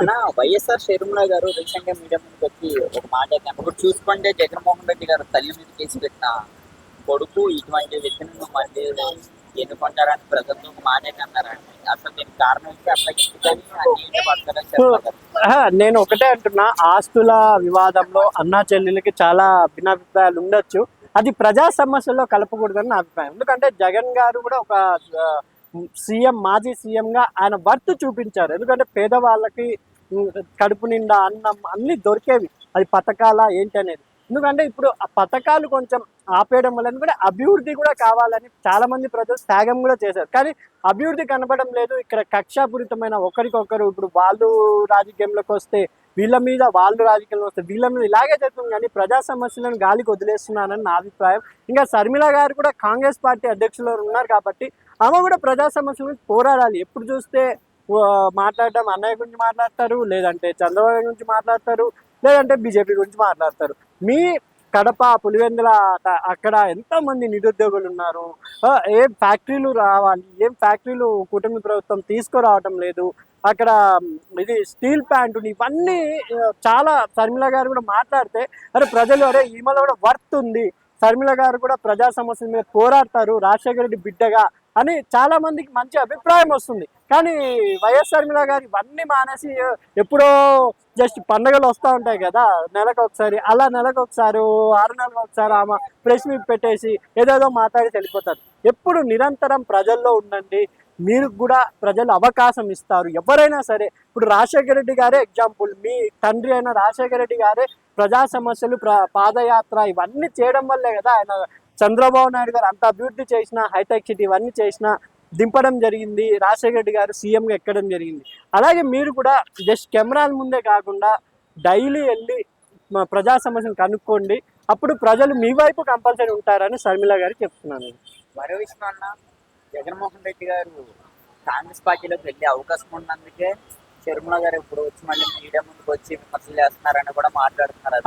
మన వైఎస్ఆర్ షర్మిల గారు రీసెంట్ గా మీడియా ముందుకు వచ్చి ఒక మాట అయితే ఇప్పుడు చూసుకుంటే జగన్మోహన్ రెడ్డి గారు తల్లి మీద కేసు పెట్టిన కొడుకు ఇటువంటి వ్యక్తిని నువ్వు మళ్ళీ ఎన్నుకుంటారని ప్రజలతో ఒక మాట అయితే అన్నారండి. అసలు దీనికి కారణం ఏంటి అట్లా పడతారని షర్మిల గారు. నేను ఒకటే అంటున్నా, ఆస్తుల వివాదంలో అన్నా చెల్లెలకి చాలా భిన్నాభిప్రాయాలు ఉండొచ్చు. అది ప్రజా సమస్యల్లో కలపకూడదని నా అభిప్రాయం. ఎందుకంటే జగన్ గారు కూడా ఒక సీఎం, మాజీ సీఎంగా ఆయన వర్త్ చూపించారు. ఎందుకంటే పేదవాళ్ళకి కడుపు నిండా అన్నం అన్ని దొరికేవి, అది పథకాల ఏంటి అనేది. ఎందుకంటే ఇప్పుడు ఆ పథకాలు కొంచెం ఆపేయడం వల్ల ఎందుకంటే అభివృద్ధి కూడా కావాలని చాలా మంది ప్రజలు త్యాగం కూడా చేశారు. కానీ అభివృద్ధి కనబడడం లేదు. ఇక్కడ కక్షాపూరితమైన ఒకరికొకరు, ఇప్పుడు వాళ్ళు రాజకీయంలోకి వస్తే వీళ్ళ మీద, వాళ్ళు రాజకీయంలో వస్తే వీళ్ళ మీద, ఇలాగే జరుగుతుంది. కానీ ప్రజా సమస్యలను గాలికి వదిలేస్తున్నానని నా అభిప్రాయం. ఇంకా షర్మిల గారు కూడా కాంగ్రెస్ పార్టీ అధ్యక్షులు ఉన్నారు కాబట్టి ఆమె కూడా ప్రజా సమస్యల గురించి పోరాడాలి. ఎప్పుడు చూస్తే మాట్లాడడం అన్నయ్య గురించి మాట్లాడతారు, లేదంటే చంద్రబాబు గురించి మాట్లాడతారు, లేదంటే బీజేపీ గురించి మాట్లాడతారు. మీ కడప, పులివెందుల అక్కడ ఎంతో మంది నిరుద్యోగులు ఉన్నారు. ఏం ఫ్యాక్టరీలు రావాలి, ఏం ఫ్యాక్టరీలు కూటమి ప్రభుత్వం తీసుకురావటం లేదు. అక్కడ ఇది స్టీల్ ప్లాంట్, ఇవన్నీ చాలా షర్మిల గారు కూడా మాట్లాడితే అరే ప్రజలు, అరే ఈమెలో కూడా వర్త్ ఉంది, షర్మిల గారు కూడా ప్రజా సమస్యల మీద పోరాడతారు రాజశేఖర రెడ్డి బిడ్డగా అని చాలా మందికి మంచి అభిప్రాయం వస్తుంది. కానీ వైఎస్ షర్మిల గారు ఇవన్నీ మానేసి ఎప్పుడో జస్ట్ పండుగలు వస్తూ ఉంటాయి కదా నెలకు ఒకసారి, అలా నెలకు ఒకసారి, 6 నెలలకు ఒకసారి ఆమె ప్రెస్ మీట్ పెట్టేసి ఏదేదో మాట్లాడి వెళ్ళిపోతారు. ఎప్పుడు నిరంతరం ప్రజల్లో ఉండండి, మీరు కూడా ప్రజలు అవకాశం ఇస్తారు ఎవరైనా సరే. ఇప్పుడు రాజశేఖర రెడ్డి గారే ఎగ్జాంపుల్. మీ తండ్రి అయిన రాజశేఖర రెడ్డి గారే ప్రజా సమస్యలు, పాదయాత్ర ఇవన్నీ చేయడం వల్లే కదా ఆయన చంద్రబాబు నాయుడు గారు అంత అభివృద్ధి చేసిన, హైటెక్ సిటీ ఇవన్నీ చేసిన, దింపడం జరిగింది. రాజశేఖర రెడ్డి గారు సీఎంగా ఎక్కడం జరిగింది. అలాగే మీరు కూడా జస్ట్ కెమెరాల ముందే కాకుండా డైలీ వెళ్ళి ప్రజా సమస్యను కనుక్కోండి. అప్పుడు ప్రజలు మీ వైపు కంపల్సరీ ఉంటారని షర్మిల గారు చెప్తున్నాను. మరో విషయం అన్న, జగన్మోహన్ రెడ్డి గారు కాంగ్రెస్ పార్టీలోకి వెళ్ళే అవకాశం ఉన్నందుకే షర్మిల గారు ఇప్పుడు వచ్చి మళ్ళీ మీడియా ముందుకు వచ్చి విమర్శలు చేస్తున్నారని కూడా మాట్లాడుతున్నారు.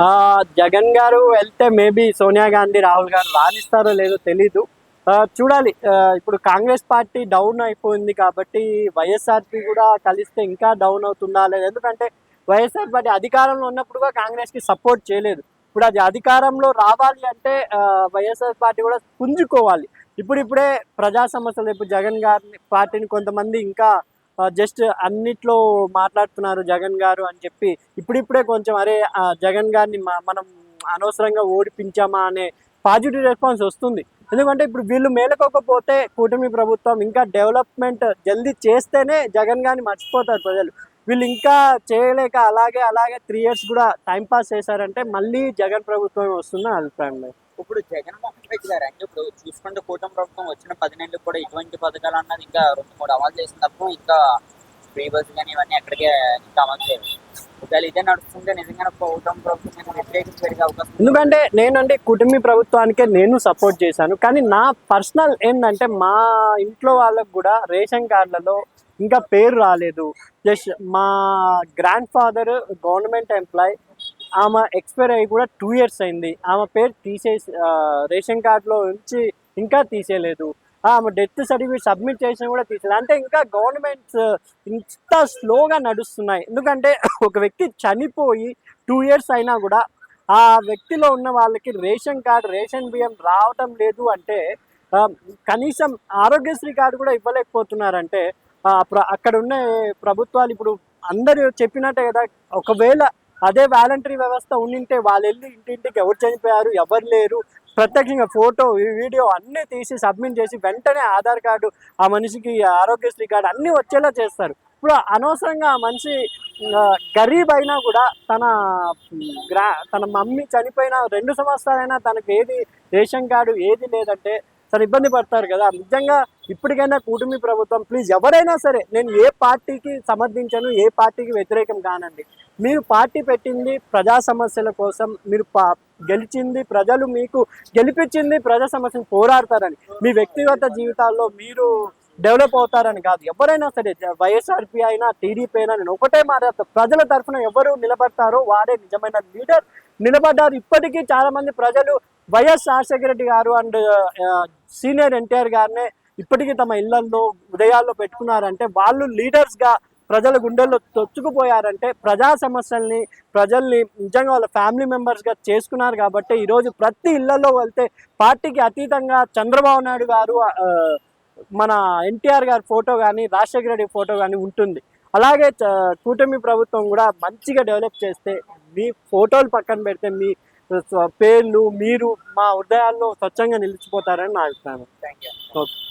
జగన్ గారు వెళ్తే మేబీ సోనియా గాంధీ, రాహుల్ గారు రాణిస్తారో లేదో తెలీదు, చూడాలి. ఇప్పుడు కాంగ్రెస్ పార్టీ డౌన్ అయిపోయింది కాబట్టి వైఎస్ఆర్పీ కూడా కలిస్తే ఇంకా డౌన్ అవుతుందా లేదు. ఎందుకంటే వైఎస్ఆర్ పార్టీ అధికారంలో ఉన్నప్పుడు కూడా కాంగ్రెస్కి సపోర్ట్ చేయలేదు. ఇప్పుడు అది అధికారంలో రావాలి అంటే వైఎస్ఆర్ పార్టీ కూడా పుంజుకోవాలి. ఇప్పుడిప్పుడే ప్రజా సమస్యలు, ఇప్పుడు జగన్ గారిని పార్టీని కొంతమంది ఇంకా జస్ట్ అన్నిట్లో మాట్లాడుతున్నారు జగన్ గారు అని చెప్పి, ఇప్పుడిప్పుడే కొంచెం అరే జగన్ గారిని మనం అనవసరంగా ఓడిపించామా అనే పాజిటివ్ రెస్పాన్స్ వస్తుంది. ఎందుకంటే ఇప్పుడు వీళ్ళు మేలుకోకపోతే కూటమి ప్రభుత్వం ఇంకా డెవలప్మెంట్ జల్దీ చేస్తేనే జగన్ గారిని మర్చిపోతారు ప్రజలు. వీళ్ళు ఇంకా చేయలేక అలాగే 3 years కూడా టైంపాస్ చేశారంటే మళ్ళీ జగన్ ప్రభుత్వం వస్తుందని అభిప్రాయం. ఇప్పుడు జగన్మోహన్ రెడ్డి గారు అంటే ఇప్పుడు చూసుకుంటే కూటమి ప్రభుత్వం వచ్చిన 10 నెలలకు కూడా ఇటువంటి పథకాలు అన్నది ఇంకా 2-3 అమలు చేసిన తప్ప ఇంకా ఫ్రీ బస్ కానీ ఇవన్నీ ఎక్కడికే ఇంకా అమలు చేయలేదు. ఒకవేళ ఇదే నడుస్తుంటే నిజంగా కూటమి ప్రభుత్వం వ్యతిరేకం పెరిగే అవకాశం. ఎందుకంటే నేనంటే కుటుంబీ ప్రభుత్వానికే నేను సపోర్ట్ చేశాను. కానీ నా పర్సనల్ ఏంటంటే మా ఇంట్లో వాళ్ళకు కూడా రేషన్ కార్డులలో ఇంకా పేరు రాలేదు. జస్ట్ మా గ్రాండ్ ఫాదర్ గవర్నమెంట్ ఎంప్లాయ్, ఆమె ఎక్స్పైర్ అయ్యి కూడా 2 years అయింది. ఆమె పేరు తీసేసి రేషన్ కార్డులో నుంచి ఇంకా తీసేయలేదు. ఆమె డెత్ సర్టిఫికేట్ సబ్మిట్ చేసినా కూడా తీసేది. అంటే ఇంకా గవర్నమెంట్స్ ఇంత స్లోగా నడుస్తున్నాయి. ఎందుకంటే ఒక వ్యక్తి చనిపోయి 2 years అయినా కూడా ఆ వ్యక్తిలో ఉన్న వాళ్ళకి రేషన్ కార్డు, రేషన్ బియ్యం రావటం లేదు అంటే, కనీసం ఆరోగ్యశ్రీ కార్డు కూడా ఇవ్వలేకపోతున్నారంటే అక్కడ ఉన్న ప్రభుత్వాలు ఇప్పుడు అందరూ చెప్పినట్టే కదా, ఒకవేళ అదే వాలంటరీ వ్యవస్థ ఉండింటే వాళ్ళు వెళ్ళి ఇంటింటికి ఎవరు చనిపోయారు, ఎవరు లేరు, ప్రత్యక్షంగా ఫోటో, వీడియో అన్నీ తీసి సబ్మిట్ చేసి వెంటనే ఆధార్ కార్డు, ఆ మనిషికి ఆరోగ్యశ్రీ కార్డు అన్నీ వచ్చేలా చేస్తారు. ఇప్పుడు అనవసరంగా ఆ మనిషి గరీబ్ అయినా కూడా తన మమ్మీ చనిపోయిన 2 సంవత్సరాలైనా తనకు ఏది రేషన్ కార్డు ఏది లేదంటే చాలా ఇబ్బంది పడతారు కదా. నిజంగా ఇప్పటికైనా కూటమి ప్రభుత్వం ప్లీజ్, ఎవరైనా సరే, నేను ఏ పార్టీకి సమర్థించను, ఏ పార్టీకి వ్యతిరేకం కానండి. మీరు పార్టీ పెట్టింది ప్రజా సమస్యల కోసం, మీరు గెలిచింది ప్రజలు మీకు గెలిపించింది ప్రజా సమస్యలు పోరాడతారని, మీ వ్యక్తిగత జీవితాల్లో మీరు డెవలప్ అవుతారని కాదు. ఎవరైనా సరే, వైఎస్ఆర్పీ అయినా టీడీపీ అయినా, నేను ఒకటే మాట్లాడతాను, ప్రజల తరఫున ఎవరు నిలబడతారో వారే నిజమైన లీడర్. నిలబడ్డారు. ఇప్పటికీ చాలా మంది ప్రజలు వైఎస్ రాజశేఖర రెడ్డి గారు అండ్ సీనియర్ ఎన్టీఆర్ గారినే ఇప్పటికీ తమ ఇళ్లలో, ఉదయాల్లో పెట్టుకున్నారంటే వాళ్ళు లీడర్స్గా ప్రజల గుండెల్లో తొచ్చుకుపోయారంటే ప్రజా సమస్యల్ని ప్రజల్ని నిజంగా వాళ్ళ ఫ్యామిలీ మెంబర్స్గా చేసుకున్నారు కాబట్టి ఈరోజు ప్రతి ఇళ్లలో వెళ్తే పార్టీకి అతీతంగా చంద్రబాబు నాయుడు గారు మన ఎన్టీఆర్ గారి ఫోటో కానీ రాజశేఖర రెడ్డి ఫోటో కానీ ఉంటుంది. అలాగే కూటమి ప్రభుత్వం కూడా మంచిగా డెవలప్ చేస్తే మీ ఫోటోలు పక్కన పెడితే మీ పేర్లు మీరు మా హృదయాల్లో స్వచ్ఛంగా నిలిచిపోతారని నా అభిప్రాయం. Thank you. ఓకే.